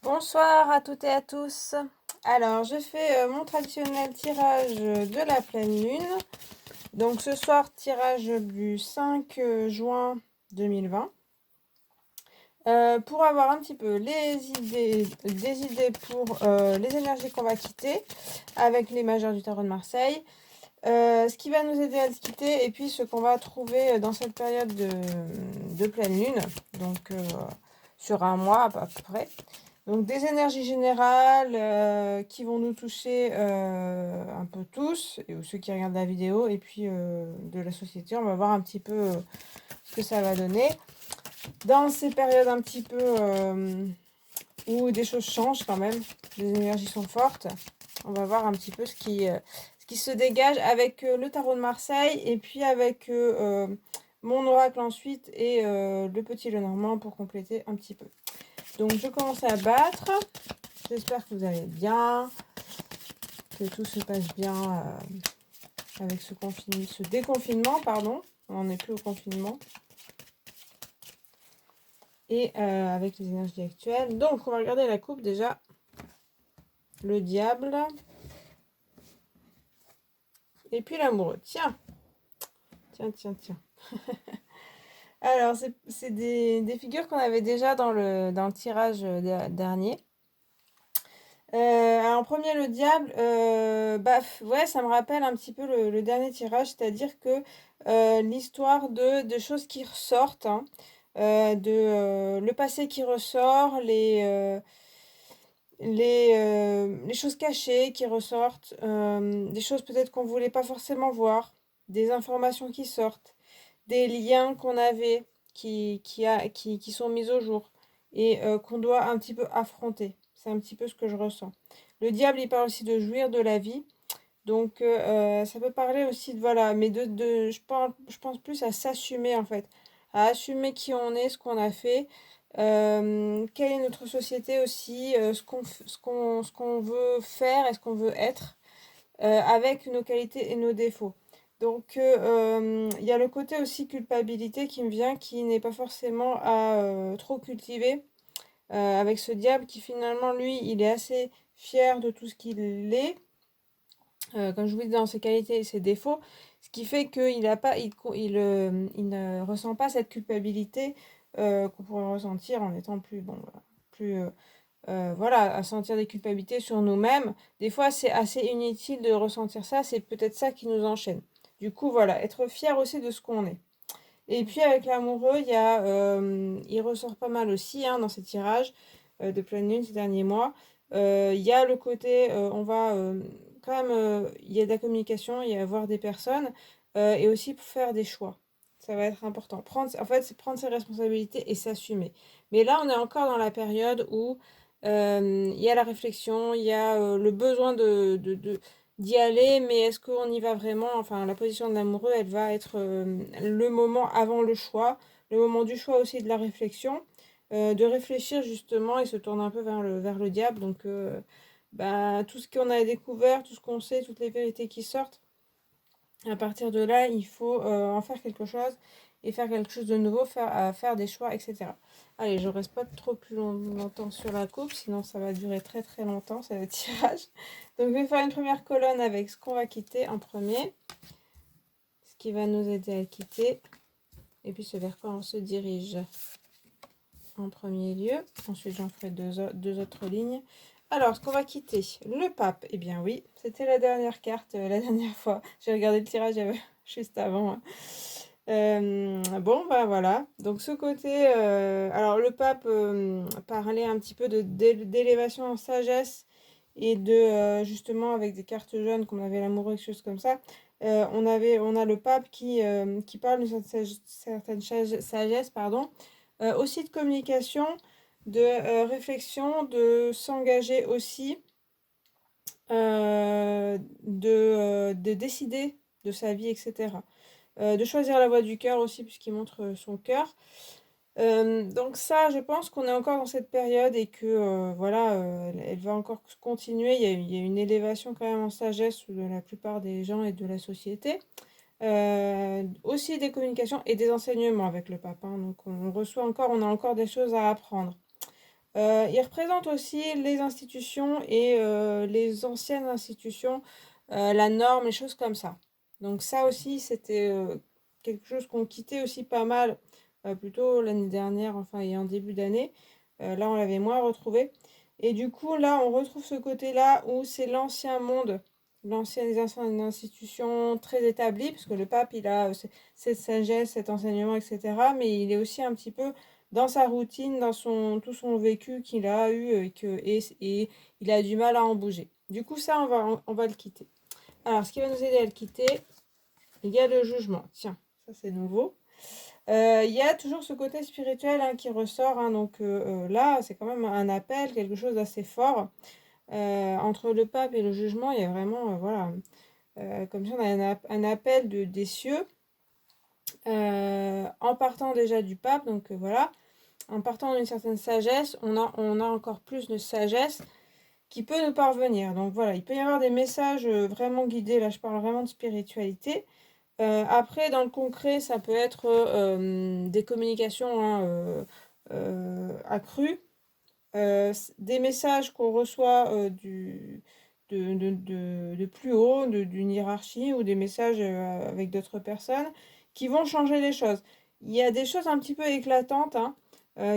Bonsoir à toutes et à tous. Alors, je fais mon traditionnel tirage de la pleine lune. Donc, ce soir, tirage du 5 juin 2020. Pour avoir un petit peu des idées pour les énergies qu'on va quitter avec les majeurs du tarot de Marseille. Ce qui va nous aider à le quitter et puis ce qu'on va trouver dans cette période de pleine lune. Donc, sur un mois à peu près. Donc des énergies générales qui vont nous toucher un peu tous, et ceux qui regardent la vidéo, et puis de la société. On va voir un petit peu ce que ça va donner. Dans ces périodes un petit peu où des choses changent quand même, les énergies sont fortes, on va voir un petit peu ce qui se dégage avec le tarot de Marseille, et puis avec mon oracle ensuite, et le petit Lenormand pour compléter un petit peu. Donc je commence à battre. J'espère que vous allez bien, que tout se passe bien avec ce déconfinement, pardon. On n'est plus au confinement. Et avec les énergies actuelles. Donc on va regarder la coupe déjà. Le diable. Et puis l'amoureux. Tiens. Tiens. Alors c'est des figures qu'on avait déjà dans le tirage dernier. Alors, en premier, le diable, ouais, ça me rappelle un petit peu le dernier tirage, c'est-à-dire que l'histoire de choses qui ressortent, hein, le passé qui ressort, les choses cachées qui ressortent, des choses peut-être qu'on voulait pas forcément voir, des informations qui sortent, des liens qu'on avait qui sont mis au jour et qu'on doit un petit peu affronter. C'est un petit peu ce que je ressens. Le diable, il parle aussi de jouir de la vie. Donc, ça peut parler aussi de, voilà, mais je pense plus à s'assumer, en fait. À assumer qui on est, ce qu'on a fait, quelle est notre société aussi, ce qu'on veut faire et ce qu'on veut être, avec nos qualités et nos défauts. Donc, il y a le côté aussi culpabilité qui me vient, qui n'est pas forcément à trop cultiver, avec ce diable qui finalement, lui, il est assez fier de tout ce qu'il est, comme je vous dis, dans ses qualités et ses défauts, ce qui fait qu'il a pas, il ne ressent pas cette culpabilité qu'on pourrait ressentir en étant plus, bon, plus, voilà, à sentir des culpabilités sur nous-mêmes. Des fois, c'est assez inutile de ressentir ça, c'est peut-être ça qui nous enchaîne. Du coup, voilà, être fier aussi de ce qu'on est. Et puis avec l'amoureux, il ressort pas mal aussi hein, dans ces tirages de pleine lune ces derniers mois. Il y a le côté, on va quand même, il y a de la communication, il y a voir des personnes et aussi pour faire des choix. Ça va être important. En fait, c'est prendre ses responsabilités et s'assumer. Mais là, on est encore dans la période où il y a la réflexion, il y a le besoin d'y aller, mais est-ce qu'on y va vraiment? Enfin, la position de l'amoureux, elle va être le moment avant le choix, le moment du choix aussi de la réflexion, de réfléchir justement et se tourner un peu vers le diable. Donc, tout ce qu'on a découvert, tout ce qu'on sait, toutes les vérités qui sortent, à partir de là, il faut en faire quelque chose et faire quelque chose de nouveau, faire des choix, etc. Allez, je reste pas trop plus longtemps sur la coupe, sinon ça va durer très très longtemps, c'est le tirage. Donc je vais faire une première colonne avec ce qu'on va quitter en premier, ce qui va nous aider à le quitter, et puis ce vers quoi on se dirige en premier lieu. Ensuite j'en ferai deux autres lignes. Alors, ce qu'on va quitter, le pape, eh bien oui, c'était la dernière carte la dernière fois. J'ai regardé le tirage juste avant. Hein. Bon, bah voilà. Donc ce côté, alors le pape parlait un petit peu d'élévation en sagesse et de justement avec des cartes jaunes comme on avait l'amoureux, quelque chose comme ça. On a le pape qui parle d'une certaine sagesse, pardon. Aussi de communication, de réflexion, de s'engager aussi, de décider de sa vie, etc. De choisir la voie du cœur aussi, puisqu'il montre son cœur. Donc ça, je pense qu'on est encore dans cette période et que voilà, elle va encore continuer. Il y a une élévation quand même en sagesse de la plupart des gens et de la société. Aussi des communications et des enseignements avec le pape. Hein. Donc on a encore des choses à apprendre. Il représente aussi les institutions et les anciennes institutions, la norme, les choses comme ça. Donc ça aussi, c'était quelque chose qu'on quittait aussi pas mal, plutôt l'année dernière, enfin, et en début d'année. Là, on l'avait moins retrouvé. Et du coup, là, on retrouve ce côté-là où c'est l'ancien monde, les anciennes institutions très établies, parce que le pape, il a cette sagesse, cet enseignement, etc. Mais il est aussi un petit peu dans sa routine, dans tout son vécu qu'il a eu et il a du mal à en bouger. Du coup, ça, on va le quitter. Alors, ce qui va nous aider à le quitter, il y a le jugement. Tiens, ça c'est nouveau. Il y a toujours ce côté spirituel qui ressort. Donc là, c'est quand même un appel, quelque chose d'assez fort. Entre le pape et le jugement, il y a vraiment, voilà, comme si on a un appel des cieux, en partant déjà du pape. Donc voilà, en partant d'une certaine sagesse, on a encore plus de sagesse qui peut nous parvenir. Donc voilà, il peut y avoir des messages vraiment guidés. Là, je parle vraiment de spiritualité. Après, dans le concret, ça peut être des communications accrues, des messages qu'on reçoit de plus haut, d'une hiérarchie, ou des messages avec d'autres personnes qui vont changer les choses. Il y a des choses un petit peu éclatantes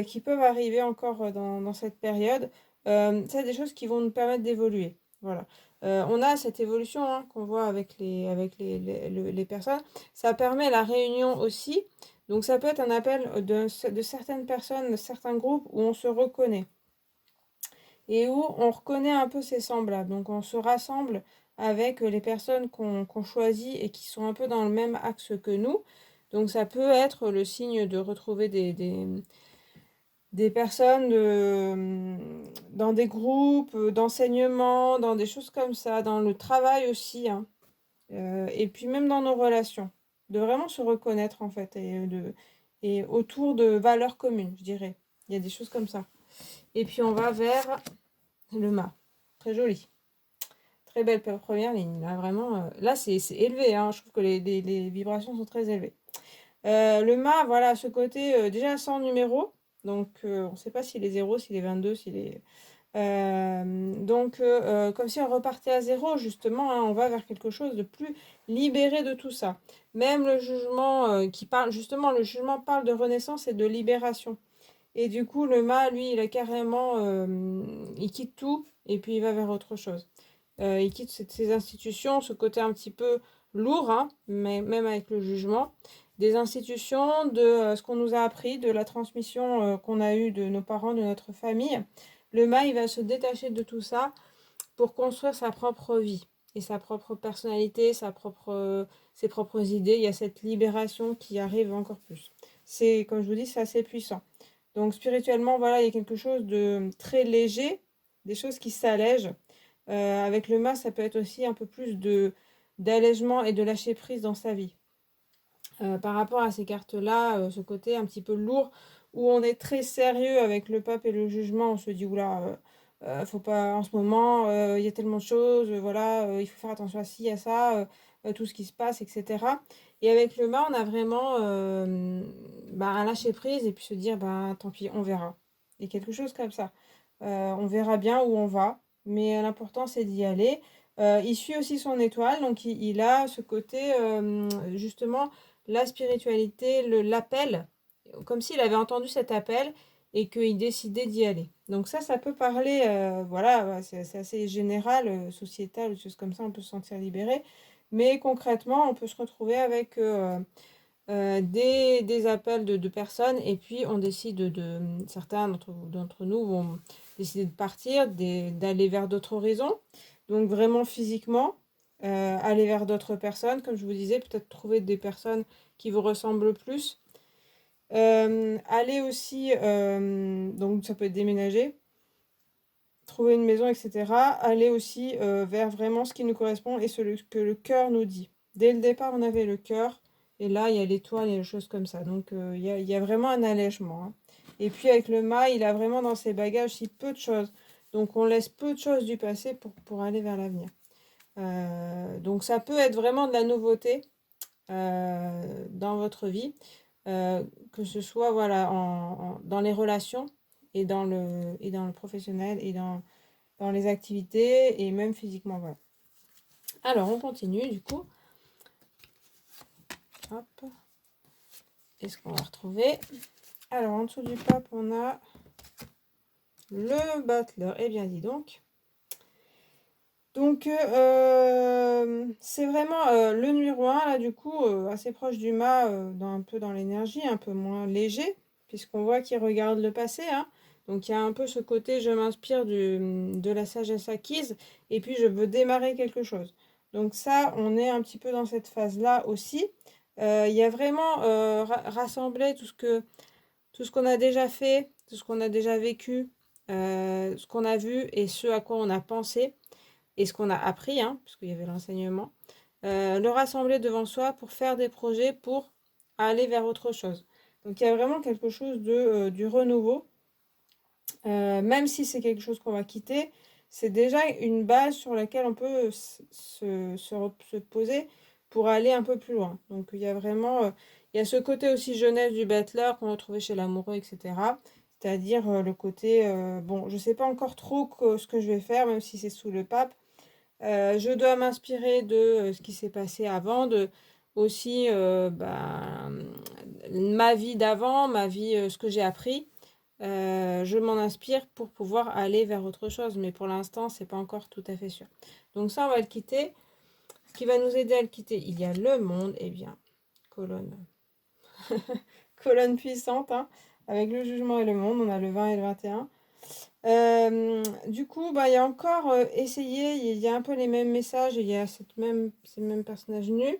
qui peuvent arriver encore dans cette période. C'est des choses qui vont nous permettre d'évoluer. Voilà. On a cette évolution qu'on voit avec les personnes. Ça permet la réunion aussi. Donc ça peut être un appel de certaines personnes, de certains groupes où on se reconnaît et où on reconnaît un peu ses semblables. Donc on se rassemble avec les personnes qu'on choisit et qui sont un peu dans le même axe que nous. Donc ça peut être le signe de retrouver des personnes dans des groupes d'enseignement, dans des choses comme ça, dans le travail aussi, et puis même dans nos relations, de vraiment se reconnaître en fait, et autour de valeurs communes, je dirais. Il y a des choses comme ça. Et puis on va vers le mât. Très joli. Très belle première ligne. Là, vraiment, là c'est élevé. Je trouve que les vibrations sont très élevées. Le mât, voilà, ce côté déjà sans numéro. Donc, on ne sait pas s'il est 0, s'il est 22, s'il est. Donc, comme si on repartait à zéro, justement, on va vers quelque chose de plus libéré de tout ça. Même le jugement qui parle, justement, le jugement parle de renaissance et de libération. Et du coup, le mât, lui, il a carrément, il quitte tout et puis il va vers autre chose. Il quitte ces institutions, ce côté un petit peu lourd, mais même avec le jugement, des institutions, de ce qu'on nous a appris, de la transmission qu'on a eue de nos parents, de notre famille. Le mât, il va se détacher de tout ça pour construire sa propre vie et sa propre personnalité, ses propres idées. Il y a cette libération qui arrive encore plus. C'est, comme je vous dis, c'est assez puissant. Donc spirituellement, voilà, il y a quelque chose de très léger, des choses qui s'allègent. Avec le mât, ça peut être aussi un peu plus d'allègement et de lâcher prise dans sa vie. Par rapport à ces cartes-là, ce côté un petit peu lourd, où on est très sérieux avec le pape et le jugement, on se dit, oula, faut pas en ce moment, il y a tellement de choses, voilà, il faut faire attention à ci, à ça, tout ce qui se passe, etc. Et avec le mât, on a vraiment un lâcher prise et puis se dire, tant pis, on verra. Et quelque chose comme ça. On verra bien où on va, mais l'important c'est d'y aller. Il suit aussi son étoile, donc il a ce côté, justement, la spiritualité, l'appel, comme s'il avait entendu cet appel et qu'il décidait d'y aller. Donc ça peut parler, voilà, c'est assez général, sociétal, des choses comme ça, on peut se sentir libéré. Mais concrètement, on peut se retrouver avec des appels de personnes et puis on décide certains d'entre nous vont décider de partir, d'aller vers d'autres horizons. Donc vraiment physiquement, aller vers d'autres personnes, comme je vous disais, peut-être trouver des personnes qui vous ressemblent plus. Aller aussi, donc ça peut être déménager, trouver une maison, etc. Aller aussi vers vraiment ce qui nous correspond et ce que le cœur nous dit. Dès le départ, on avait le cœur, et là, il y a l'étoile, il y a des choses comme ça. Donc, il y a vraiment un allègement. Et puis, avec le mât, il a vraiment dans ses bagages si peu de choses. Donc, on laisse peu de choses du passé pour aller vers l'avenir. Donc, ça peut être vraiment de la nouveauté dans votre vie, que ce soit voilà, dans les relations et dans le professionnel, et dans les activités, et même physiquement, voilà. Alors, on continue, du coup. Hop. Est-ce qu'on va retrouver? Alors, en dessous du pape, on a le Butler. Eh bien, dis donc. Donc, c'est vraiment le numéro 1, là, du coup, assez proche du mât, un peu dans l'énergie, un peu moins léger, puisqu'on voit qu'il regarde le passé, hein. Donc, il y a un peu ce côté, je m'inspire de la sagesse acquise, et puis je veux démarrer quelque chose. Donc ça, on est un petit peu dans cette phase-là aussi. Il y a vraiment rassemblé tout ce qu'on a déjà fait, tout ce qu'on a déjà vécu, ce qu'on a vu et ce à quoi on a pensé et ce qu'on a appris, hein, puisqu'il y avait l'enseignement, le rassembler devant soi pour faire des projets pour aller vers autre chose. Donc il y a vraiment quelque chose du renouveau, même si c'est quelque chose qu'on va quitter, c'est déjà une base sur laquelle on peut se poser pour aller un peu plus loin. Donc il y a vraiment, il y a ce côté aussi jeunesse du Butler qu'on retrouvait chez l'amoureux, etc. C'est-à-dire le côté, bon, je ne sais pas encore trop ce que je vais faire, même si c'est sous le pape. Je dois m'inspirer de ce qui s'est passé avant, de aussi ma vie d'avant, ma vie, ce que j'ai appris. Je m'en inspire pour pouvoir aller vers autre chose, mais pour l'instant, c'est pas encore tout à fait sûr. Donc ça, on va le quitter. Ce qui va nous aider à le quitter, il y a le monde, eh bien, colonne. Colonne puissante, hein, avec le jugement et le monde, on a le 20 et le 21. Du coup, il y a encore essayer, il y a un peu les mêmes messages, il y a ces mêmes personnages nus.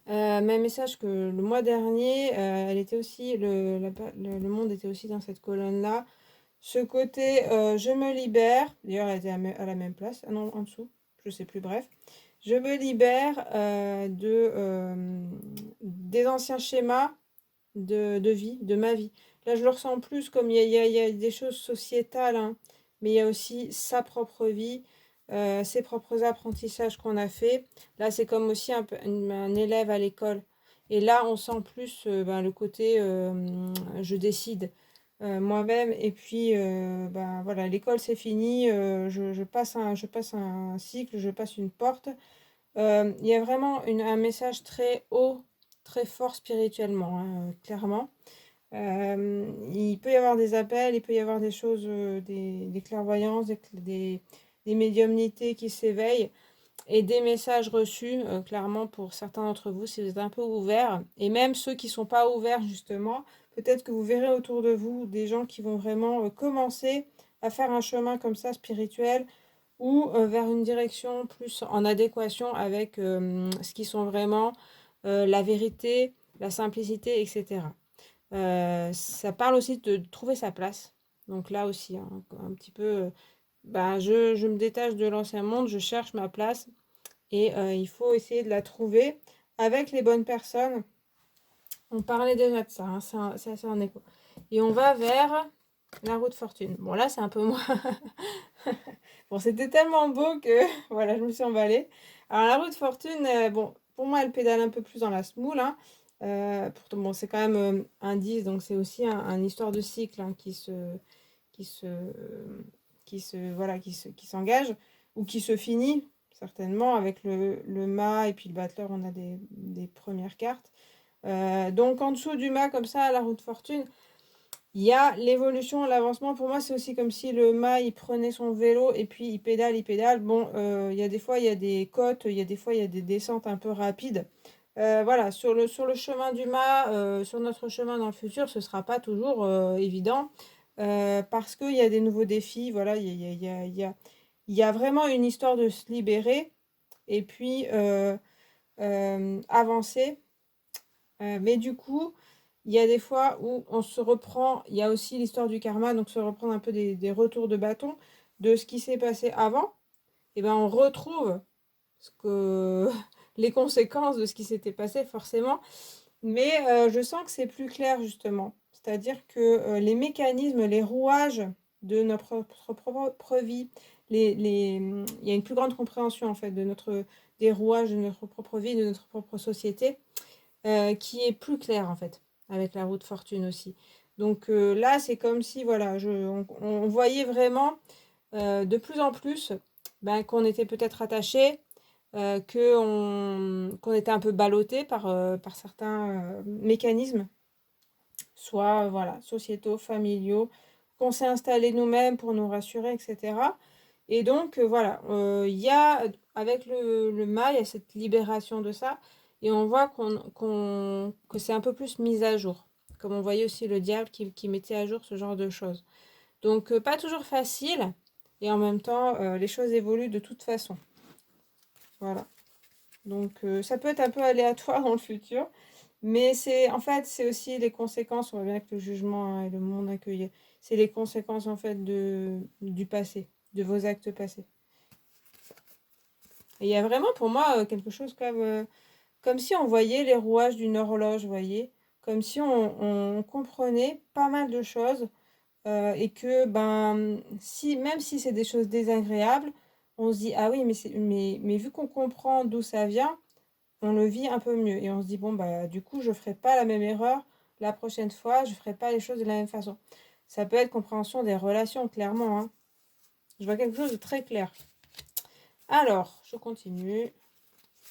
Même message que le mois dernier, elle était aussi, le monde était aussi dans cette colonne-là. Ce côté, je me libère, d'ailleurs elle était à la même place, ah non, en dessous, je sais plus, bref. Je me libère des anciens schémas de vie, de ma vie. Là, je le ressens plus comme il y a des choses sociétales, hein, mais il y a aussi sa propre vie, ses propres apprentissages qu'on a fait. Là, c'est comme aussi un élève à l'école. Et là, on sent plus le côté je décide moi-même. Et puis, voilà, l'école, c'est fini. Je passe un cycle, je passe une porte. Il y a vraiment un message très haut, très fort spirituellement, hein, clairement. Il peut y avoir des appels, il peut y avoir des choses, des clairvoyances, des médiumnités qui s'éveillent et des messages reçus, clairement pour certains d'entre vous, si vous êtes un peu ouverts. Et même ceux qui ne sont pas ouverts, justement, peut-être que vous verrez autour de vous des gens qui vont vraiment commencer à faire un chemin comme ça spirituel ou vers une direction plus en adéquation avec ce qui sont vraiment la vérité, la simplicité, etc. Ça parle aussi de trouver sa place. Donc là aussi, hein, un petit peu, je me détache de l'ancien monde, je cherche ma place et il faut essayer de la trouver avec les bonnes personnes. On parlait déjà de ça, hein, c'est assez en écho. Et on va vers la roue de fortune. Bon, là, c'est un peu moins. Bon, c'était tellement beau que voilà, je me suis emballée. Alors, la roue de fortune, bon, pour moi, elle pédale un peu plus dans la semoule, hein. Pourtant, bon, c'est quand même un 10, donc c'est aussi un histoire de cycle, hein, qui se, voilà, qui s'engage ou qui se finit certainement avec le mât et puis le battleur, on a des premières cartes. Donc en dessous du mât, comme ça, la roue de fortune, il y a l'évolution, l'avancement. Pour moi, c'est aussi comme si le mât, il prenait son vélo et puis il pédale, il pédale. Bon, il y a des fois, il y a des côtes, il y a des fois, il y a des descentes un peu rapides. Voilà, sur le chemin du mât, sur notre chemin dans le futur, ce ne sera pas toujours évident parce qu'il y a des nouveaux défis. Voilà, il y a vraiment une histoire de se libérer et puis avancer. Mais du coup, il y a des fois où on se reprend, il y a aussi l'histoire du karma, donc se reprendre un peu des retours de bâton de ce qui s'est passé avant, et ben on retrouve ce que les conséquences de ce qui s'était passé forcément. Mais je sens que c'est plus clair justement. C'est-à-dire que les mécanismes, les rouages de notre propre vie, il y a une plus grande compréhension en fait des rouages de notre propre vie, de notre propre société qui est plus clair en fait, avec la roue de fortune aussi. Donc là, c'est comme si, voilà, on voyait vraiment de plus en plus ben, qu'on était peut-être attaché, qu'on était un peu ballotté par certains mécanismes, soit voilà, sociétaux, familiaux, qu'on s'est installés nous-mêmes pour nous rassurer, etc. Et donc, voilà, il y a, avec le mât, il y a cette libération de ça, et on voit que c'est un peu plus mis à jour, comme on voyait aussi le diable qui mettait à jour ce genre de choses. Donc, pas toujours facile, et en même temps, les choses évoluent de toute façon. Voilà. Donc, ça peut être un peu aléatoire dans le futur, mais en fait, c'est aussi les conséquences, on voit bien que le jugement, hein, et le monde accueilli, c'est les conséquences, en fait, du passé, de vos actes passés. Et il y a vraiment pour moi quelque chose comme si on voyait les rouages d'une horloge, vous voyez, comme si on comprenait pas mal de choses et que ben si même si c'est des choses désagréables, on se dit ah oui mais vu qu'on comprend d'où ça vient, on le vit un peu mieux et on se dit bon bah du coup je ferai pas la même erreur la prochaine fois, je ferai pas les choses de la même façon. Ça peut être compréhension des relations clairement, hein. Je vois quelque chose de très clair. Alors, je continue.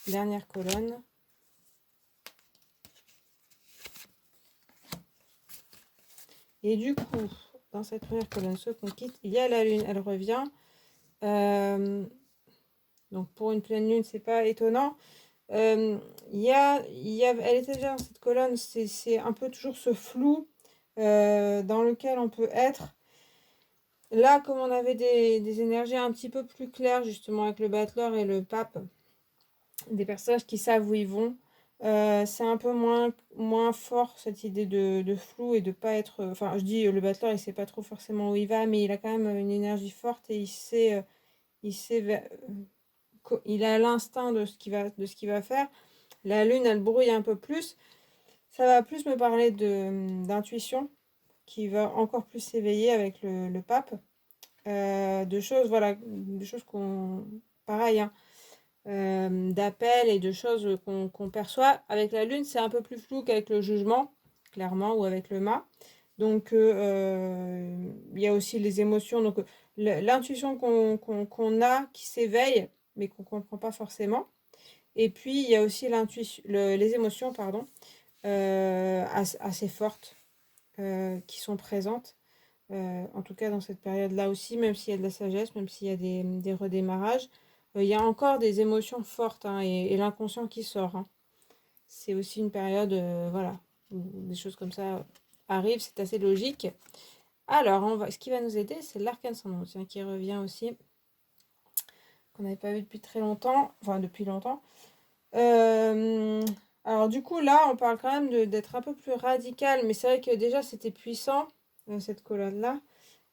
Dernière colonne. Et du coup, dans cette première colonne, ce qu'on quitte, il y a la lune, elle revient. Donc pour une pleine lune, c'est pas étonnant. Elle était déjà dans cette colonne, c'est un peu toujours ce flou dans lequel on peut être. Là, comme on avait des énergies un petit peu plus claires, justement, avec le battleur et le pape, des personnages qui savent où ils vont, c'est un peu moins fort cette idée de flou et de pas être. Enfin, je dis le battleur, il sait pas trop forcément où il va, mais il a quand même une énergie forte et il sait, il a l'instinct de ce qu'il va faire. La lune, elle brouille un peu plus. Ça va plus me parler d'intuition qui va encore plus s'éveiller avec le pape. De choses, voilà, des choses pareil, hein, d'appels et de choses qu'on perçoit. Avec la lune, c'est un peu plus flou qu'avec le jugement, clairement, ou avec le mât. Donc, il y a aussi les émotions. Donc, l'intuition qu'on a qui s'éveille, mais qu'on ne comprend pas forcément. Et puis, il y a aussi les émotions, pardon, assez fortes qui sont présentes. En tout cas, dans cette période-là aussi, même s'il y a de la sagesse, même s'il y a des redémarrages, il y a encore des émotions fortes, hein, et l'inconscient qui sort, hein. C'est aussi une période, voilà, où des choses comme ça arrivent, c'est assez logique. Alors, ce qui va nous aider, c'est l'arcane sans nom, tiens, qui revient aussi, qu'on n'avait pas vu depuis très longtemps, enfin depuis longtemps. Alors du coup, là, on parle quand même d'être un peu plus radical, mais c'est vrai que déjà, c'était puissant, cette colonne-là.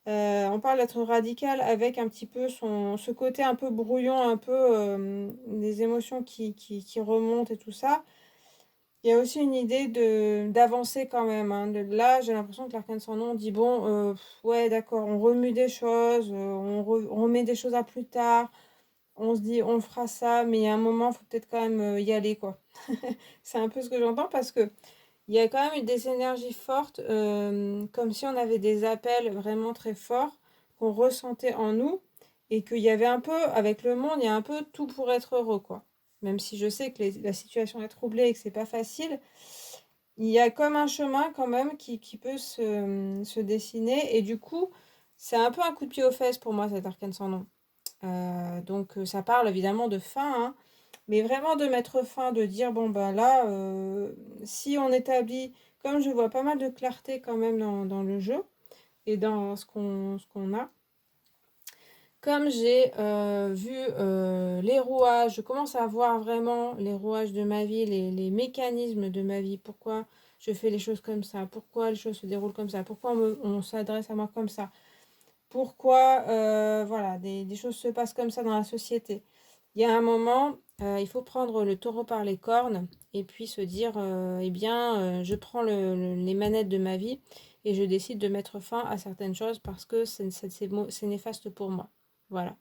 On parle d'être radical avec un petit peu ce côté un peu brouillon, un peu des émotions qui remontent et tout ça. Il y a aussi une idée d'avancer quand même, hein. Là, j'ai l'impression que l'arcane sans nom dit bon, ouais, d'accord, on remue des choses, on remet des choses à plus tard, on se dit on fera ça, mais il y a un moment, il faut peut-être quand même y aller, quoi. C'est un peu ce que j'entends parce que il y a quand même des énergies fortes, comme si on avait des appels vraiment très forts qu'on ressentait en nous et qu'il y avait un peu, avec le monde, il y a un peu tout pour être heureux, quoi. Même si je sais que la situation est troublée et que c'est pas facile, il y a comme un chemin quand même qui peut se dessiner et du coup, c'est un peu un coup de pied aux fesses pour moi, cet arcane sans nom. Donc ça parle évidemment de fin, hein, mais vraiment de mettre fin, de dire bon ben là, si on établit, comme je vois pas mal de clarté quand même dans le jeu et dans ce qu'on a, comme j'ai vu les rouages, je commence à voir vraiment les rouages de ma vie, les mécanismes de ma vie, pourquoi je fais les choses comme ça, pourquoi les choses se déroulent comme ça, pourquoi on s'adresse à moi comme ça, pourquoi voilà, des choses se passent comme ça dans la société. Il y a un moment, il faut prendre le taureau par les cornes et puis se dire, eh bien, je prends les manettes de ma vie et je décide de mettre fin à certaines choses parce que c'est néfaste pour moi. Voilà.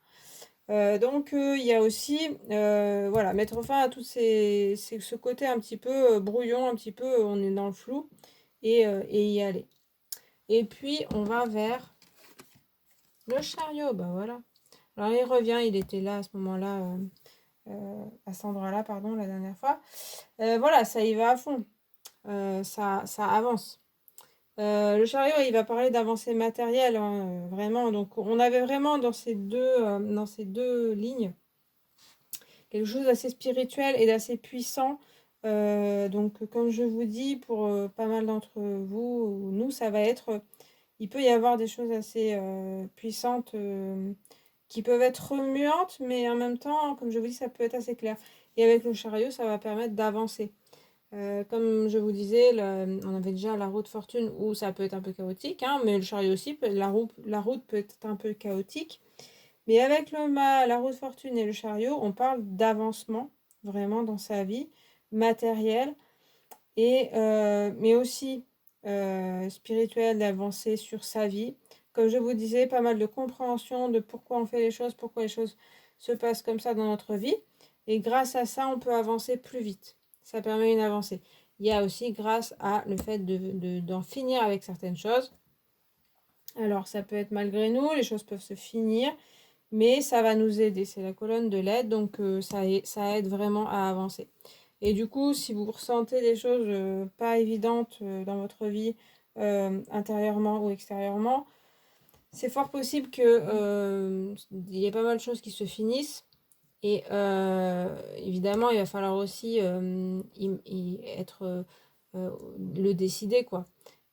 Donc, il y a aussi, voilà, mettre fin à ce côté un petit peu brouillon, un petit peu, on est dans le flou et y aller. Et puis, on va vers le chariot. Bah voilà. Alors, il revient, il était là à ce moment-là, à cet endroit-là, pardon, la dernière fois. Voilà, ça y va à fond. Ça avance. Le chariot, il va parler d'avancée matérielle, hein, vraiment. Donc, on avait vraiment dans ces deux lignes quelque chose d'assez spirituel et d'assez puissant. Donc, comme je vous dis, pour pas mal d'entre vous, ou nous, ça va être, il peut y avoir des choses assez puissantes qui peuvent être remuantes, mais en même temps, comme je vous dis, ça peut être assez clair. Et avec le chariot, ça va permettre d'avancer. Comme je vous disais, on avait déjà la roue de fortune où ça peut être un peu chaotique, hein, mais le chariot aussi, la route peut être un peu chaotique. Mais avec la roue de fortune et le chariot, on parle d'avancement, vraiment dans sa vie, matérielle, mais aussi spirituel, d'avancer sur sa vie. Comme je vous disais, pas mal de compréhension de pourquoi on fait les choses, pourquoi les choses se passent comme ça dans notre vie. Et grâce à ça, on peut avancer plus vite. Ça permet une avancée. Il y a aussi grâce à le fait d'en finir avec certaines choses. Alors, ça peut être malgré nous, les choses peuvent se finir, mais ça va nous aider. C'est la colonne de l'aide, donc ça aide vraiment à avancer. Et du coup, si vous ressentez des choses pas évidentes dans votre vie, intérieurement ou extérieurement, c'est fort possible que il y ait pas mal de choses qui se finissent. Et évidemment, il va falloir aussi être le décider, quoi.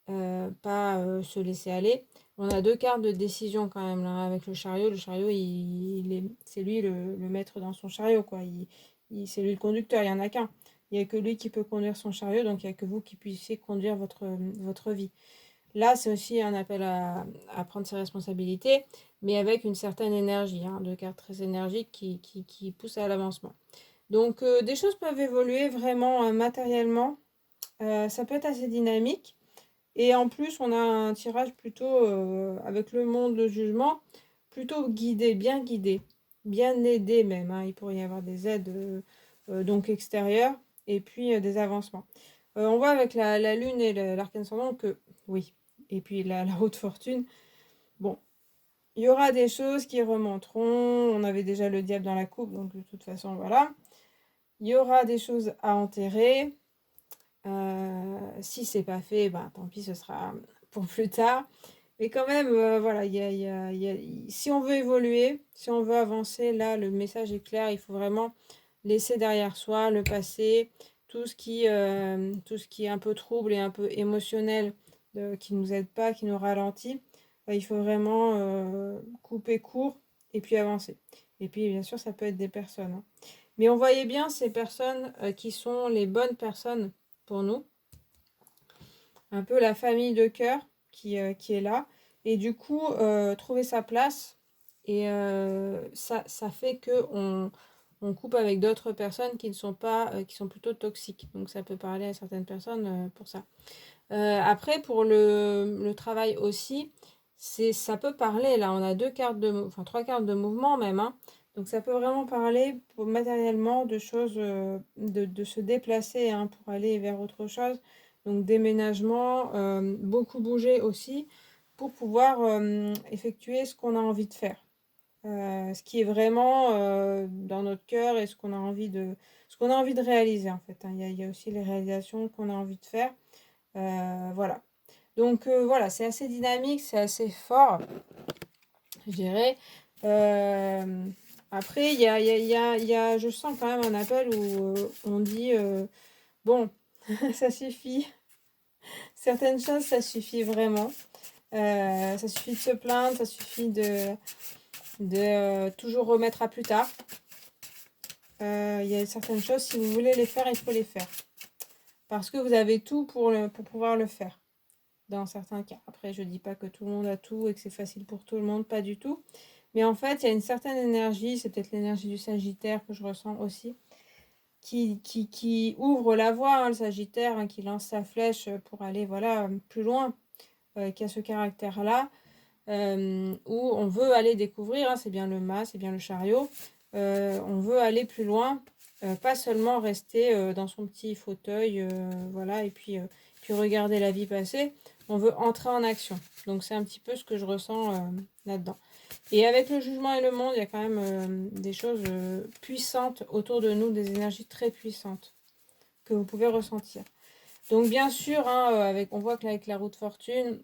Pas se laisser aller. On a deux cartes de décision quand même là avec le chariot. Le chariot, c'est lui le maître dans son chariot, quoi. C'est lui le conducteur, il n'y en a qu'un. Il n'y a que lui qui peut conduire son chariot, donc il n'y a que vous qui puissiez conduire votre vie. Là, c'est aussi un appel à prendre ses responsabilités, mais avec une certaine énergie, hein, deux cartes très énergiques qui poussent à l'avancement. Donc, des choses peuvent évoluer vraiment matériellement. Ça peut être assez dynamique. Et en plus, on a un tirage plutôt avec le monde de jugement, plutôt guidé, bien aidé même, hein. Il pourrait y avoir des aides donc extérieures et puis des avancements. On voit avec la lune et l'arcane ascendant que oui, et puis la haute fortune, bon, il y aura des choses qui remonteront. On avait déjà le diable dans la coupe, donc de toute façon, voilà. Il y aura des choses à enterrer. Si c'est pas fait, ben, tant pis, ce sera pour plus tard. Mais quand même, voilà, si on veut évoluer, si on veut avancer, là, le message est clair. Il faut vraiment laisser derrière soi le passé, tout ce qui est un peu trouble et un peu émotionnel, qui ne nous aide pas, qui nous ralentit. Il faut vraiment couper court et puis avancer. Et puis, bien sûr, ça peut être des personnes, hein. Mais on voyait bien ces personnes qui sont les bonnes personnes pour nous. Un peu la famille de cœur qui est là. Et du coup, trouver sa place. Et ça fait que on coupe avec d'autres personnes qui ne sont pas, qui sont plutôt toxiques. Donc ça peut parler à certaines personnes pour ça. Après, pour le travail aussi, ça peut parler. Là, on a trois cartes de mouvement même, hein. Donc ça peut vraiment parler matériellement de choses, de se déplacer, hein, pour aller vers autre chose. Donc déménagement, beaucoup bouger aussi pour pouvoir effectuer ce qu'on a envie de faire. Ce qui est vraiment dans notre cœur et ce qu'on a envie de réaliser en fait, hein. Il y a aussi les réalisations qu'on a envie de faire. Voilà. Donc voilà, c'est assez dynamique, c'est assez fort, je dirais. Après, je sens quand même un appel où on dit, bon, ça suffit. Certaines choses, ça suffit vraiment. Ça suffit de se plaindre, ça suffit de toujours remettre à plus tard. Il y a certaines choses, si vous voulez les faire, il faut les faire. Parce que vous avez tout pour pouvoir le faire. Dans certains cas. Après, je dis pas que tout le monde a tout et que c'est facile pour tout le monde, pas du tout. Mais en fait, il y a une certaine énergie, c'est peut-être l'énergie du Sagittaire que je ressens aussi, qui ouvre la voie, hein, le Sagittaire, hein, qui lance sa flèche pour aller voilà, plus loin, qui a ce caractère-là, où on veut aller découvrir, hein, c'est bien le mât, c'est bien le chariot, on veut aller plus loin, pas seulement rester dans son petit fauteuil, voilà, et puis regarder la vie passer. on veut entrer en action. Donc c'est un petit peu ce que je ressens là-dedans. Et avec le jugement et le monde, il y a quand même des choses puissantes autour de nous, des énergies très puissantes que vous pouvez ressentir. Donc bien sûr, hein, on voit qu'avec la roue de fortune,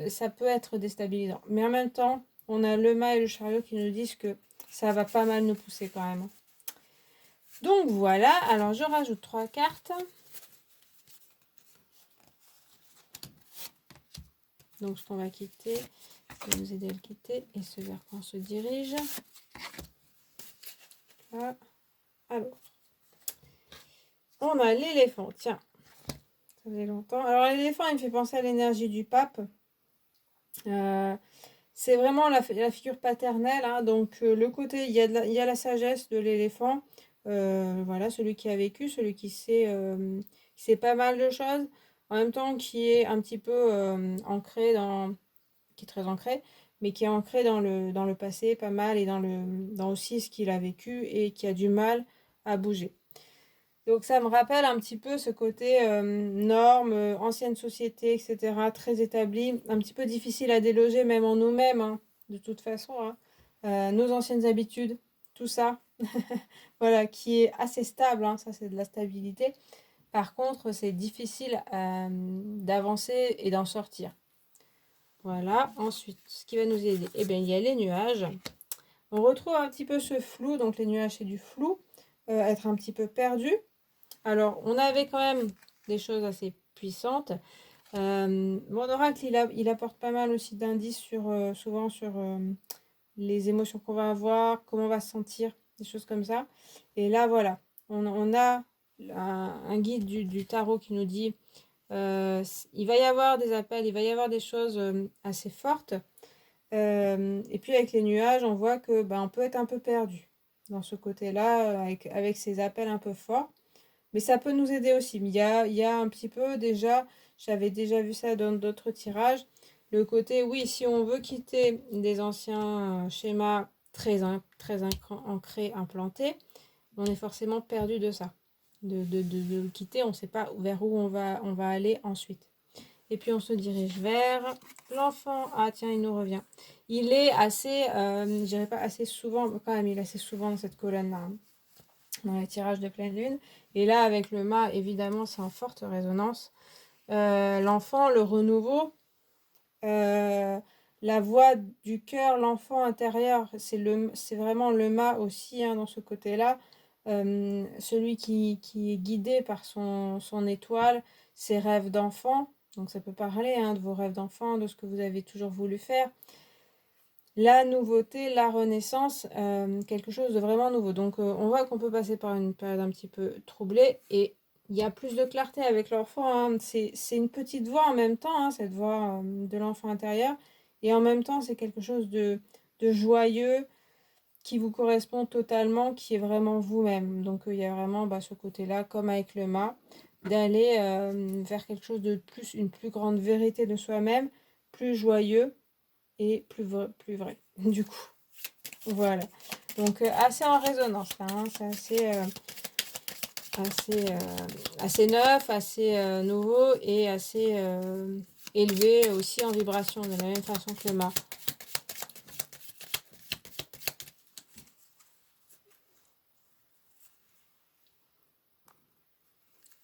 ça peut être déstabilisant. Mais en même temps, on a le mât et le chariot qui nous disent que ça va pas mal nous pousser quand même. Donc voilà, alors je rajoute 3 cartes. Donc ce qu'on va quitter, ça va nous aider à le quitter et ce vers quoi on se dirige. Là. Alors, on a l'éléphant, tiens, ça faisait longtemps. Alors l'éléphant, il me fait penser à l'énergie du pape. C'est vraiment la figure paternelle, hein, donc le côté, il y a la sagesse de l'éléphant, voilà, celui qui a vécu, celui qui sait pas mal de choses, en même temps qui est un petit peu ancré qui est très ancré, mais qui est ancré dans le passé pas mal et dans aussi ce qu'il a vécu et qui a du mal à bouger. Donc ça me rappelle un petit peu ce côté normes, ancienne société, etc., très établi, un petit peu difficile à déloger même en nous-mêmes, hein, de toute façon, hein. Nos anciennes habitudes, tout ça, voilà, qui est assez stable, hein, ça c'est de la stabilité. Par contre, c'est difficile d'avancer et d'en sortir. Voilà, ensuite, ce qui va nous aider, eh bien, il y a les nuages. On retrouve un petit peu ce flou, donc les nuages c'est du flou, être un petit peu perdu. Alors, on avait quand même des choses assez puissantes. Mon oracle, il apporte pas mal aussi d'indices souvent sur les émotions qu'on va avoir, comment on va se sentir, des choses comme ça. Et là, voilà, on a un guide du tarot qui nous dit il va y avoir des appels, il va y avoir des choses assez fortes. Et puis avec les nuages, on voit que on peut être un peu perdu dans ce côté-là, avec ces appels un peu forts. Mais ça peut nous aider aussi. Mais il y a un petit peu déjà, j'avais déjà vu ça dans d'autres tirages, le côté, oui, si on veut quitter des anciens schémas très ancrés, implantés, on est forcément perdu de ça. De le quitter, on ne sait pas vers où on va aller ensuite. Et puis on se dirige vers l'enfant. Ah tiens, il nous revient. Il est assez, je dirais pas assez souvent, mais quand même, il est assez souvent dans cette colonne-là, hein, dans les tirages de pleine lune. Et là, avec le mât, évidemment, c'est en forte résonance. L'enfant, le renouveau, la voix du cœur, l'enfant intérieur, c'est vraiment le mât aussi, hein, dans ce côté-là. Celui qui est guidé par son étoile, ses rêves d'enfant. Donc ça peut parler, hein, de vos rêves d'enfant, de ce que vous avez toujours voulu faire. La nouveauté, la renaissance, quelque chose de vraiment nouveau. Donc on voit qu'on peut passer par une période un petit peu troublée et il y a plus de clarté avec l'enfant, hein. C'est une petite voix en même temps, hein, cette voix de l'enfant intérieur. Et en même temps, c'est quelque chose de joyeux qui vous correspond totalement, qui est vraiment vous-même. Donc il y a vraiment ce côté-là, comme avec le mât, d'aller vers quelque chose de plus, une plus grande vérité de soi-même, plus joyeux et plus vrai, du coup. Voilà. Donc assez en résonance là, hein. C'est assez neuf, assez nouveau et assez élevé aussi en vibration, de la même façon que le mât.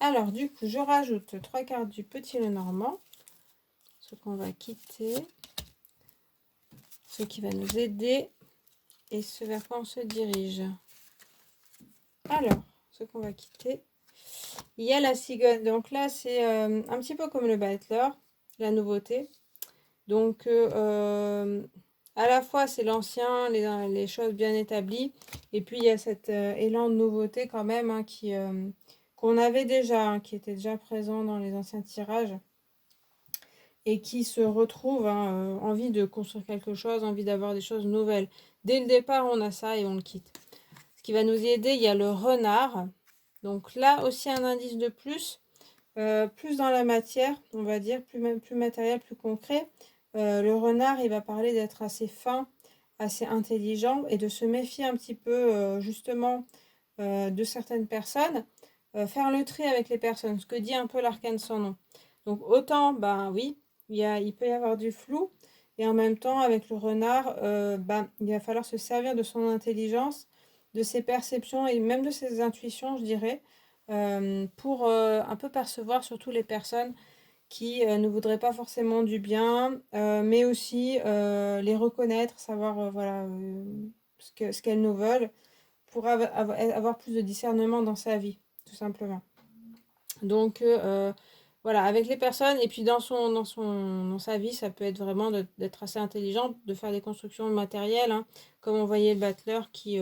Alors du coup, je rajoute 3 cartes du petit Lenormand, ce qu'on va quitter, ce qui va nous aider et ce vers quoi on se dirige. Alors, ce qu'on va quitter, il y a la cigogne. Donc là, c'est un petit peu comme le battleur, la nouveauté. Donc, à la fois, c'est l'ancien, les choses bien établies. Et puis, il y a cet élan de nouveauté quand même, hein, qu'on avait déjà, hein, qui était déjà présent dans les anciens tirages. Et qui se retrouve, hein, envie de construire quelque chose, envie d'avoir des choses nouvelles. Dès le départ, on a ça et on le quitte. Ce qui va nous aider, il y a le renard. Donc là aussi un indice de plus. Plus dans la matière, on va dire, plus matériel, plus concret. Le renard, il va parler d'être assez fin, assez intelligent et de se méfier un petit peu justement de certaines personnes. Faire le tri avec les personnes, ce que dit un peu l'arcane sans nom. Donc autant, oui, il peut y avoir du flou. Et en même temps, avec le renard, il va falloir se servir de son intelligence, de ses perceptions et même de ses intuitions, je dirais, pour un peu percevoir surtout les personnes qui ne voudraient pas forcément du bien, mais aussi les reconnaître, savoir voilà, ce qu'elles nous veulent, pour avoir plus de discernement dans sa vie, tout simplement. Donc voilà, avec les personnes, et puis dans sa vie, ça peut être vraiment d'être assez intelligent, de faire des constructions matérielles, hein, comme on voyait le battleur qui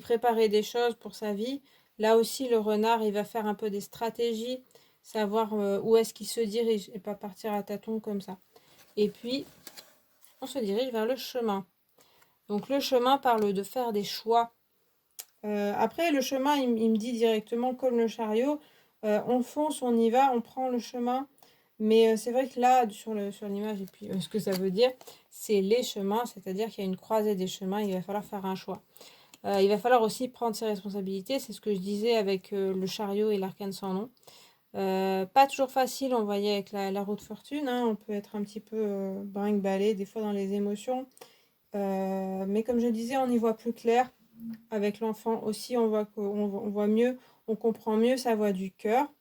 préparait des choses pour sa vie. Là aussi, le renard, il va faire un peu des stratégies, savoir où est-ce qu'il se dirige, et pas partir à tâtons comme ça. Et puis, on se dirige vers le chemin. Donc le chemin parle de faire des choix. Après, le chemin, il me dit directement, comme le chariot, on fonce, on y va, on prend le chemin. Mais c'est vrai que là, sur l'image, et puis ce que ça veut dire, c'est les chemins, c'est-à-dire qu'il y a une croisée des chemins, il va falloir faire un choix. Il va falloir aussi prendre ses responsabilités, c'est ce que je disais avec le chariot et l'arcane sans nom. Pas toujours facile, on voyait avec la roue de fortune, hein, on peut être un petit peu brinque-ballé des fois dans les émotions. Mais comme je disais, on y voit plus clair. Avec l'enfant aussi, on voit mieux, on comprend mieux sa voix du cœur.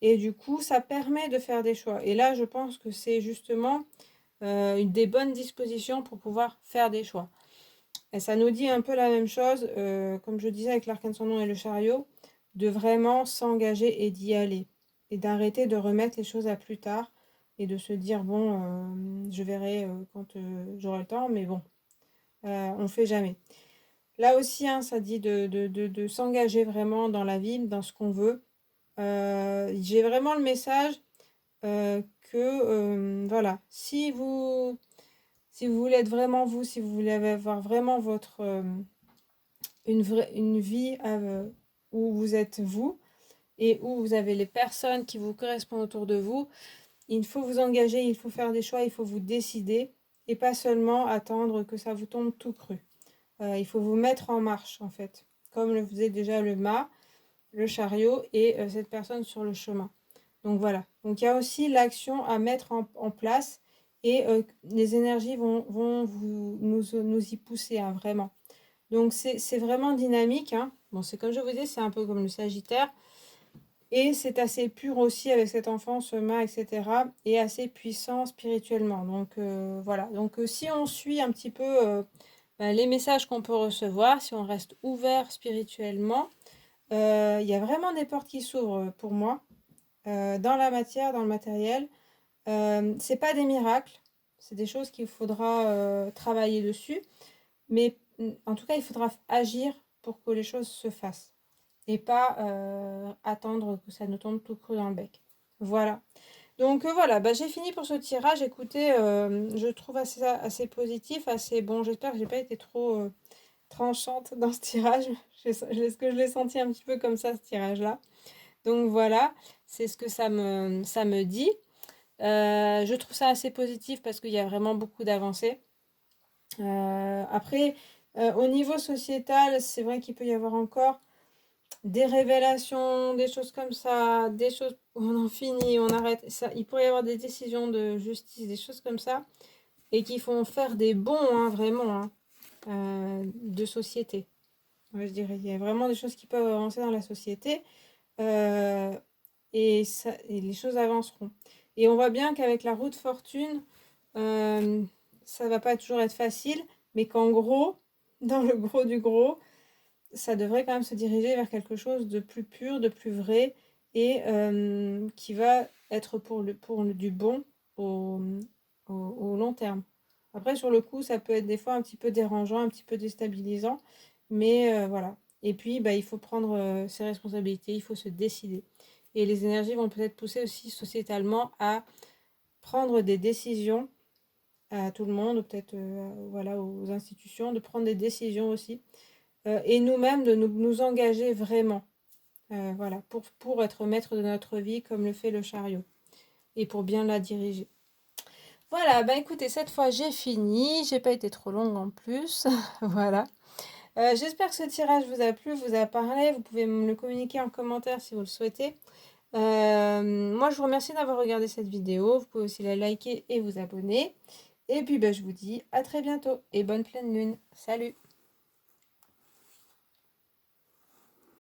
Et du coup, ça permet de faire des choix. Et là, je pense que c'est justement des bonnes dispositions pour pouvoir faire des choix. Et ça nous dit un peu la même chose, comme je disais avec l'arcane sans nom et le chariot, de vraiment s'engager et d'y aller. Et d'arrêter de remettre les choses à plus tard et de se dire, bon, je verrai quand j'aurai le temps, mais bon, on ne fait jamais. Là aussi, hein, ça dit de s'engager vraiment dans la vie, dans ce qu'on veut. J'ai vraiment le message que, voilà, si vous voulez être vraiment vous, si vous voulez avoir vraiment une vie où vous êtes vous et où vous avez les personnes qui vous correspondent autour de vous, il faut vous engager, il faut faire des choix, il faut vous décider et pas seulement attendre que ça vous tombe tout cru. Il faut vous mettre en marche, en fait, comme le faisait déjà le mât, le chariot et cette personne sur le chemin. Donc voilà. Donc il y a aussi l'action à mettre en place et les énergies vont nous y pousser, hein, vraiment. Donc c'est vraiment dynamique, hein. Bon, c'est comme je vous dis, c'est un peu comme le Sagittaire. Et c'est assez pur aussi avec cet enfant, ce mât, etc. Et assez puissant spirituellement. Donc voilà. Donc si on suit un petit peu les messages qu'on peut recevoir, si on reste ouvert spirituellement, il y a vraiment des portes qui s'ouvrent pour moi, dans la matière, dans le matériel. C'est pas des miracles, c'est des choses qu'il faudra travailler dessus, mais en tout cas, il faudra agir pour que les choses se fassent et pas attendre que ça nous tombe tout cru dans le bec. Voilà. Donc voilà, j'ai fini pour ce tirage. Écoutez, je trouve assez positif, assez bon. J'espère que j'ai pas été trop tranchante dans ce tirage. Est-ce que je l'ai senti un petit peu comme ça, ce tirage-là? Donc voilà, c'est ce que ça me dit. Je trouve ça assez positif parce qu'il y a vraiment beaucoup d'avancées. Après, au niveau sociétal, c'est vrai qu'il peut y avoir encore des révélations, des choses comme ça, des choses où on en finit, on arrête. Ça, il pourrait y avoir des décisions de justice, des choses comme ça, et qui font faire des bons, hein, vraiment, hein, de société. Ouais, je dirais, il y a vraiment des choses qui peuvent avancer dans la société, et les choses avanceront. Et on voit bien qu'avec la roue de fortune, ça va pas toujours être facile, mais qu'en gros, dans le gros du gros, ça devrait quand même se diriger vers quelque chose de plus pur, de plus vrai, et qui va être pour du bon au, au long terme. Après, sur le coup, ça peut être des fois un petit peu dérangeant, un petit peu déstabilisant, mais voilà. Et puis, il faut prendre ses responsabilités, il faut se décider. Et les énergies vont peut-être pousser aussi sociétalement à prendre des décisions à tout le monde, ou peut-être voilà, aux institutions, de prendre des décisions aussi et nous-mêmes de nous engager vraiment, voilà, pour être maître de notre vie comme le fait le chariot et pour bien la diriger. Voilà, écoutez, cette fois j'ai fini, j'ai pas été trop longue en plus, voilà. J'espère que ce tirage vous a plu, vous a parlé, vous pouvez me le communiquer en commentaire si vous le souhaitez. Moi, je vous remercie d'avoir regardé cette vidéo. Vous pouvez aussi la liker et vous abonner. Et puis, bah, je vous dis à très bientôt et bonne pleine lune. Salut!